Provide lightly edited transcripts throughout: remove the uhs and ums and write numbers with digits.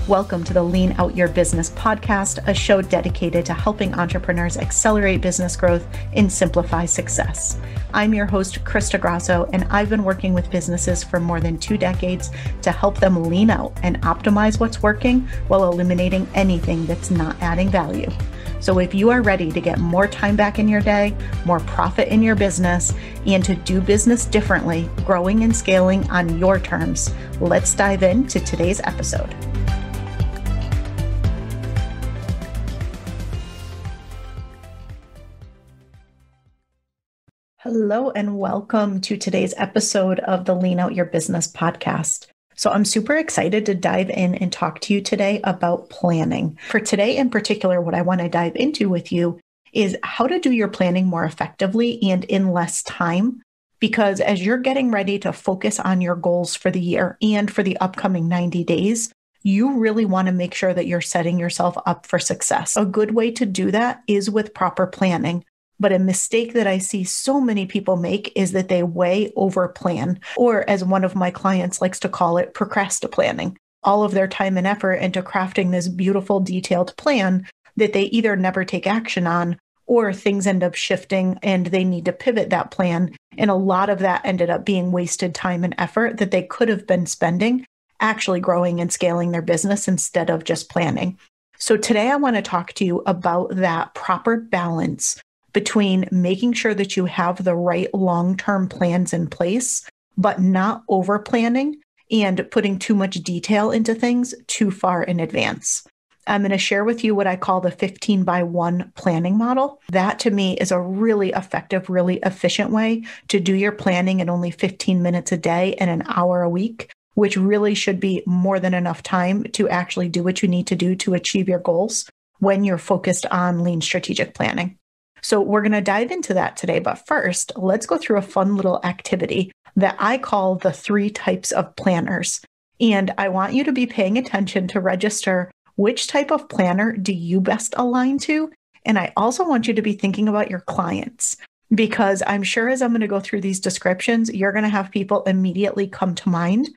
Welcome to the Lean Out Your Business podcast, a show dedicated to helping entrepreneurs accelerate business growth and simplify success. I'm your host, Crista Grasso, and I've been working with businesses for more than 2 decades to help them lean out and optimize what's working while eliminating anything that's not adding value. So if you are ready to get more time back in your day, more profit in your business, and to do business differently, growing and scaling on your terms, let's dive into today's episode. Hello and welcome to today's episode of the Lean Out Your Business podcast. So I'm super excited to dive in and talk to you today about planning. For today in particular, what I want to dive into with you is how to do your planning more effectively and in less time. Because as you're getting ready to focus on your goals for the year and for the upcoming 90 days, you really want to make sure that you're setting yourself up for success. A good way to do that is with proper planning. But a mistake that I see so many people make is that they way over plan, or as one of my clients likes to call it, procrastinating all of their time and effort into crafting this beautiful detailed plan that they either never take action on or things end up shifting and they need to pivot that plan. And a lot of that ended up being wasted time and effort that they could have been spending actually growing and scaling their business instead of just planning. So today I want to talk to you about that proper balance between making sure that you have the right long-term plans in place, but not over planning and putting too much detail into things too far in advance. I'm going to share with you what I call the 15x1 planning model. That to me is a really effective, really efficient way to do your planning in only 15 minutes a day and an hour a week, which really should be more than enough time to actually do what you need to do to achieve your goals when you're focused on lean strategic planning. So we're going to dive into that today. But first, let's go through a fun little activity that I call the 3 types of planners. And I want you to be paying attention to register which type of planner do you best align to. And I also want you to be thinking about your clients, because I'm sure as I'm going to go through these descriptions, you're going to have people immediately come to mind.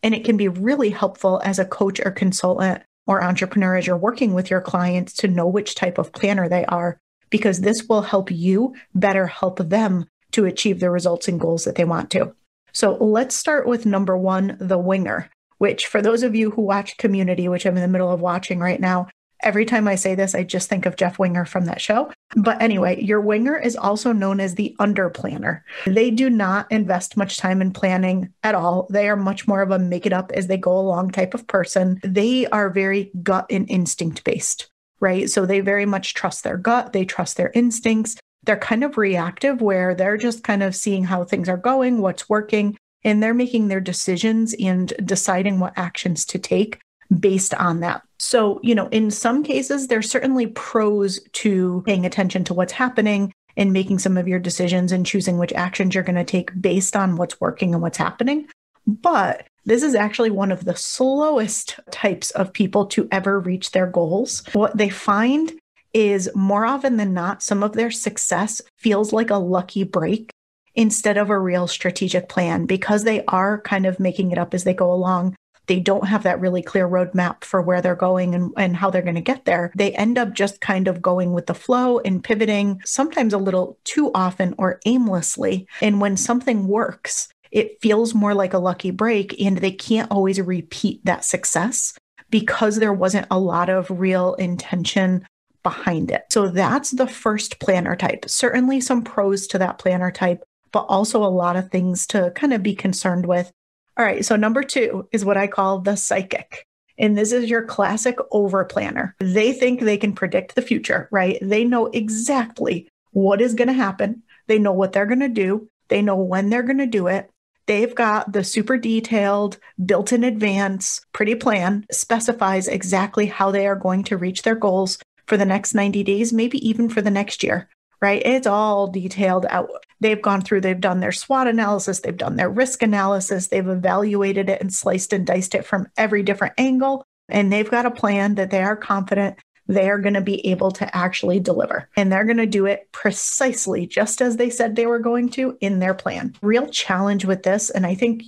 And it can be really helpful as a coach or consultant or entrepreneur as you're working with your clients to know which type of planner they are, because this will help you better help them to achieve the results and goals that they want to. So let's start with number 1, the winger, which for those of you who watch Community, which I'm in the middle of watching right now, every time I say this, I just think of Jeff Winger from that show. But anyway, your winger is also known as the under planner. They do not invest much time in planning at all. They are much more of a make it up as they go along type of person. They are very gut and instinct based. Right? So they very much trust their gut. They trust their instincts. They're kind of reactive where they're just kind of seeing how things are going, what's working, and they're making their decisions and deciding what actions to take based on that. So, in some cases, there's certainly pros to paying attention to what's happening and making some of your decisions and choosing which actions you're going to take based on what's working and what's happening. But this is actually one of the slowest types of people to ever reach their goals. What they find is more often than not, some of their success feels like a lucky break instead of a real strategic plan, because they are kind of making it up as they go along. They don't have that really clear roadmap for where they're going and how they're going to get there. They end up just kind of going with the flow and pivoting, sometimes a little too often or aimlessly. And when something works, it feels more like a lucky break, and they can't always repeat that success because there wasn't a lot of real intention behind it. So that's the first planner type. Certainly some pros to that planner type, but also a lot of things to kind of be concerned with. All right, so number 2 is what I call the psychic. And this is your classic over planner. They think they can predict the future, right? They know exactly what is going to happen. They know what they're going to do. They know when they're going to do it. They've got the super detailed, built in advance, pretty plan, specifies exactly how they are going to reach their goals for the next 90 days, maybe even for the next year, right? It's all detailed out. They've done their SWOT analysis, they've done their risk analysis, they've evaluated it and sliced and diced it from every different angle, and they've got a plan that they are confident they are going to be able to actually deliver. And they're going to do it precisely just as they said they were going to in their plan. Real challenge with this, and I think,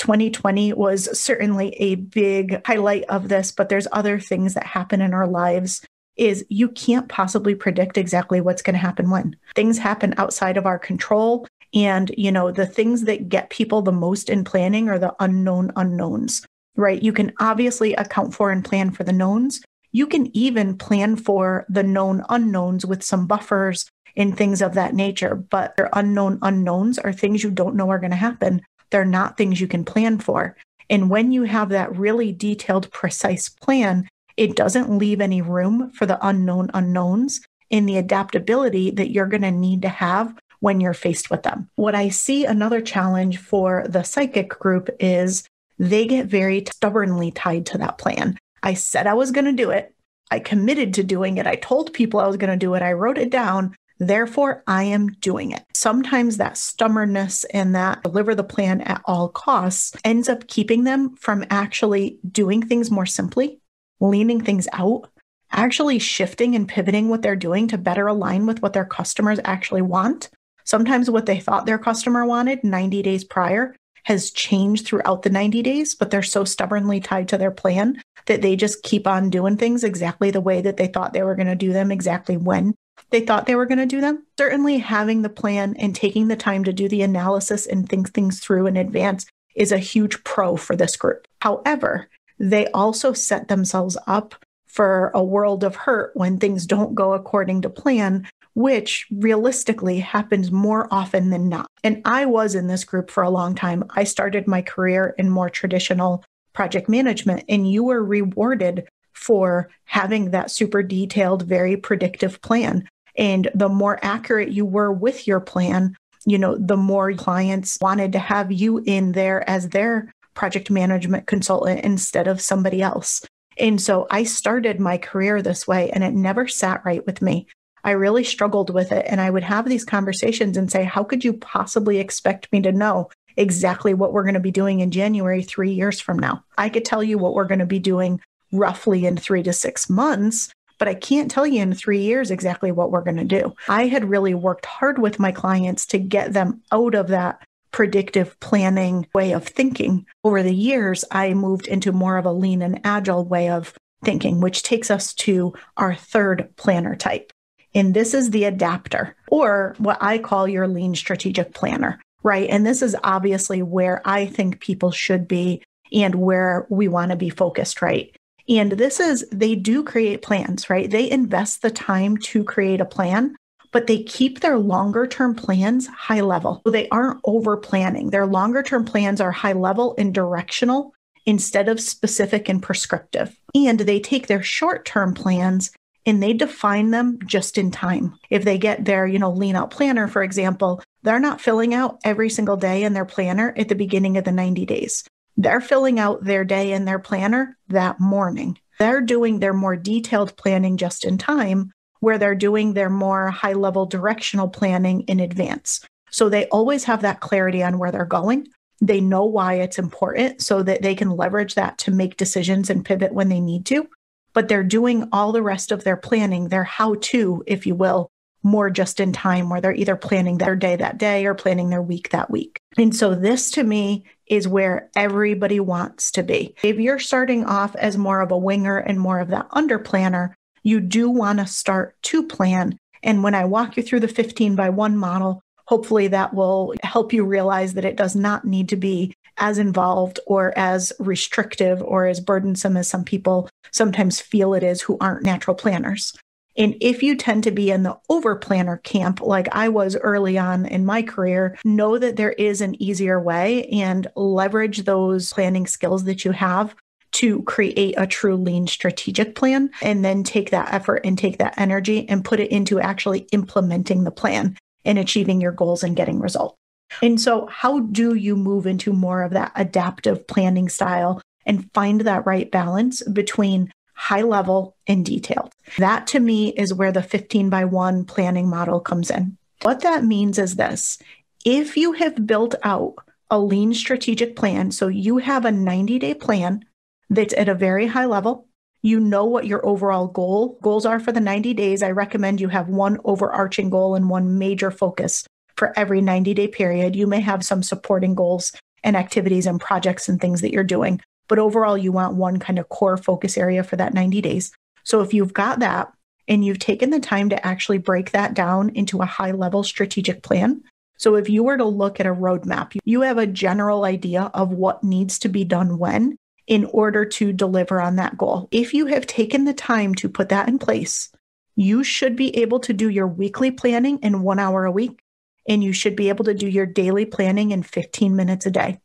2020 was certainly a big highlight of this, but there's other things that happen in our lives is you can't possibly predict exactly what's going to happen when. Things happen outside of our control. And, the things that get people the most in planning are the unknown unknowns, right? You can obviously account for and plan for the knowns. You can even plan for the known unknowns with some buffers and things of that nature. But their unknown unknowns are things you don't know are going to happen. They're not things you can plan for. And when you have that really detailed, precise plan, it doesn't leave any room for the unknown unknowns and the adaptability that you're going to need to have when you're faced with them. What I see another challenge for the psychic group is they get very stubbornly tied to that plan. I said I was going to do it. I committed to doing it. I told people I was going to do it. I wrote it down. Therefore, I am doing it. Sometimes that stubbornness and that deliver the plan at all costs ends up keeping them from actually doing things more simply, leaning things out, actually shifting and pivoting what they're doing to better align with what their customers actually want. Sometimes what they thought their customer wanted 90 days prior has changed throughout the 90 days, but they're so stubbornly tied to their plan that they just keep on doing things exactly the way that they thought they were going to do them, exactly when they thought they were going to do them. Certainly having the plan and taking the time to do the analysis and think things through in advance is a huge pro for this group. However, they also set themselves up for a world of hurt when things don't go according to plan, which realistically happens more often than not. And I was in this group for a long time. I started my career in more traditional project management, and you were rewarded for having that super detailed, very predictive plan. And the more accurate you were with your plan, the more clients wanted to have you in there as their project management consultant instead of somebody else. And so I started my career this way, and it never sat right with me. I really struggled with it. And I would have these conversations and say, how could you possibly expect me to know exactly what we're going to be doing in January 3 years from now? I could tell you what we're going to be doing roughly in 3 to 6 months, but I can't tell you in 3 years exactly what we're going to do. I had really worked hard with my clients to get them out of that predictive planning way of thinking. Over the years, I moved into more of a lean and agile way of thinking, which takes us to our third planner type. And this is the adapter, or what I call your lean strategic planner, right? And this is obviously where I think people should be and where we want to be focused, right? And they do create plans, right? They invest the time to create a plan, but they keep their longer term plans high level. So they aren't over planning. Their longer term plans are high level and directional instead of specific and prescriptive. And they take their short term plans and they define them just in time. If they get their, lean out planner, for example, they're not filling out every single day in their planner at the beginning of the 90 days. They're filling out their day in their planner that morning. They're doing their more detailed planning just in time, where they're doing their more high-level directional planning in advance. So they always have that clarity on where they're going. They know why it's important so that they can leverage that to make decisions and pivot when they need to. But they're doing all the rest of their planning, their how-to, if you will, more just in time, where they're either planning their day that day or planning their week that week. And so this to me is where everybody wants to be. If you're starting off as more of a winger and more of that under planner, you do want to start to plan. And when I walk you through the 15x1 model, hopefully that will help you realize that it does not need to be as involved or as restrictive or as burdensome as some people sometimes feel it is who aren't natural planners. And if you tend to be in the over planner camp, like I was early on in my career, know that there is an easier way and leverage those planning skills that you have to create a true lean strategic plan, and then take that effort and take that energy and put it into actually implementing the plan and achieving your goals and getting results. And so how do you move into more of that adaptive planning style and find that right balance between high level and detailed? That to me is where the 15x1 planning model comes in. What that means is this: if you have built out a lean strategic plan, so you have a 90-day plan that's at a very high level, you know what your overall goals are for the 90 days. I recommend you have one overarching goal and one major focus for every 90-day period. You may have some supporting goals and activities and projects and things that you're doing. But overall, you want one kind of core focus area for that 90 days. So if you've got that and you've taken the time to actually break that down into a high-level strategic plan. So if you were to look at a roadmap, you have a general idea of what needs to be done when in order to deliver on that goal. If you have taken the time to put that in place, you should be able to do your weekly planning in 1 hour a week, and you should be able to do your daily planning in 15 minutes a day.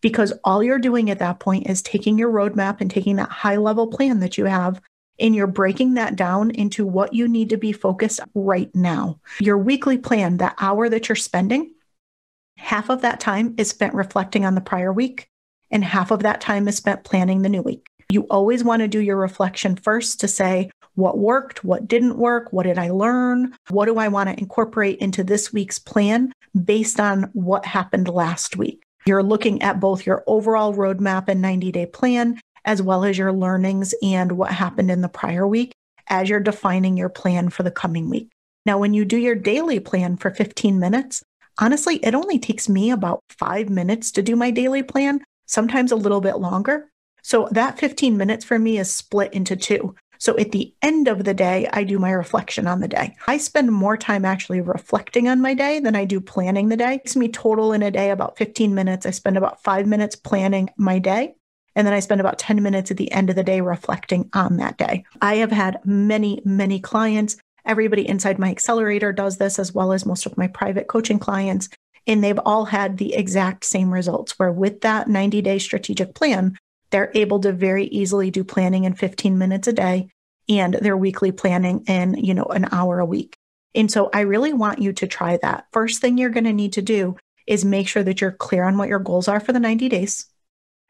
Because all you're doing at that point is taking your roadmap and taking that high-level plan that you have, and you're breaking that down into what you need to be focused on right now. Your weekly plan, that hour that you're spending, half of that time is spent reflecting on the prior week, and half of that time is spent planning the new week. You always want to do your reflection first to say, what worked, what didn't work, what did I learn, what do I want to incorporate into this week's plan based on what happened last week. You're looking at both your overall roadmap and 90-day plan, as well as your learnings and what happened in the prior week as you're defining your plan for the coming week. Now, when you do your daily plan for 15 minutes, honestly, it only takes me about 5 minutes to do my daily plan, sometimes a little bit longer. So that 15 minutes for me is split into two. So at the end of the day, I do my reflection on the day. I spend more time actually reflecting on my day than I do planning the day. It takes me total in a day about 15 minutes. I spend about 5 minutes planning my day. And then I spend about 10 minutes at the end of the day reflecting on that day. I have had many, many clients. Everybody inside my accelerator does this, as well as most of my private coaching clients. And they've all had the exact same results, where with that 90-day strategic plan, they're able to very easily do planning in 15 minutes a day and their weekly planning in, an hour a week. And so I really want you to try that. First thing you're going to need to do is make sure that you're clear on what your goals are for the 90 days.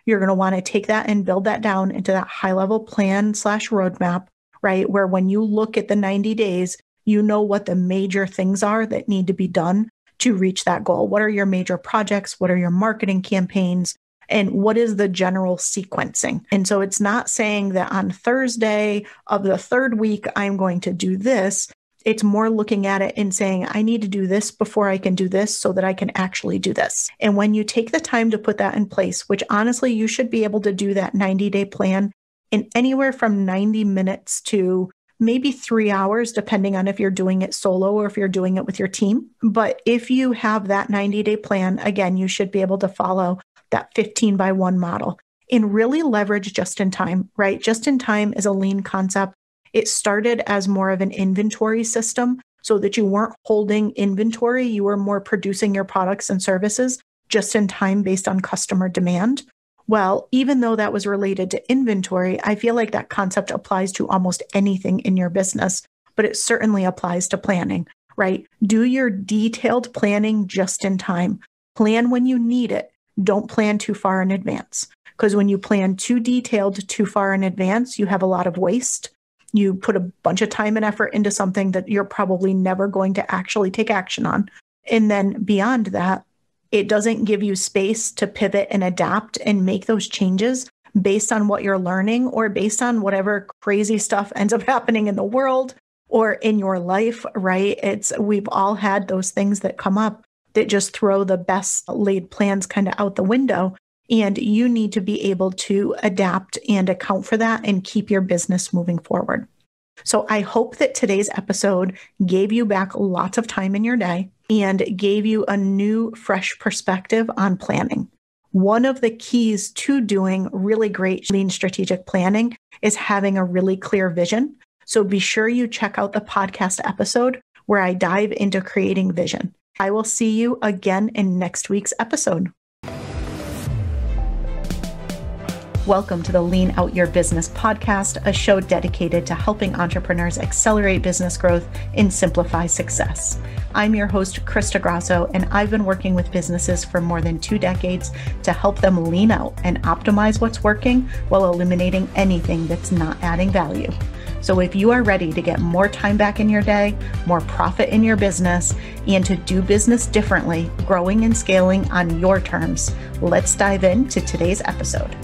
You're going to want to take that and build that down into that high-level plan/roadmap, right? Where when you look at the 90 days, you know what the major things are that need to be done to reach that goal. What are your major projects? What are your marketing campaigns? And what is the general sequencing? And so it's not saying that on Thursday of the third week, I'm going to do this. It's more looking at it and saying, I need to do this before I can do this so that I can actually do this. And when you take the time to put that in place, which honestly, you should be able to do that 90-day plan in anywhere from 90 minutes to maybe 3 hours, depending on if you're doing it solo or if you're doing it with your team. But if you have that 90-day plan, again, you should be able to follow that 15x1 model and really leverage just in time, right? Just in time is a lean concept. It started as more of an inventory system so that you weren't holding inventory. You were more producing your products and services just in time based on customer demand. Well, even though that was related to inventory, I feel like that concept applies to almost anything in your business, but it certainly applies to planning, right? Do your detailed planning just in time. Plan when you need it. Don't plan too far in advance, because when you plan too detailed, too far in advance, you have a lot of waste. You put a bunch of time and effort into something that you're probably never going to actually take action on. And then beyond that, it doesn't give you space to pivot and adapt and make those changes based on what you're learning or based on whatever crazy stuff ends up happening in the world or in your life, right? We've all had those things that come up that just throw the best laid plans kind of out the window. And you need to be able to adapt and account for that and keep your business moving forward. So I hope that today's episode gave you back lots of time in your day and gave you a new, fresh perspective on planning. One of the keys to doing really great lean strategic planning is having a really clear vision. So be sure you check out the podcast episode where I dive into creating vision. I will see you again in next week's episode. Welcome to the Lean Out Your Business podcast, a show dedicated to helping entrepreneurs accelerate business growth and simplify success. I'm your host, Crista Grasso, and I've been working with businesses for more than 2 decades to help them lean out and optimize what's working while eliminating anything that's not adding value. So if you are ready to get more time back in your day, more profit in your business, and to do business differently, growing and scaling on your terms, let's dive into today's episode.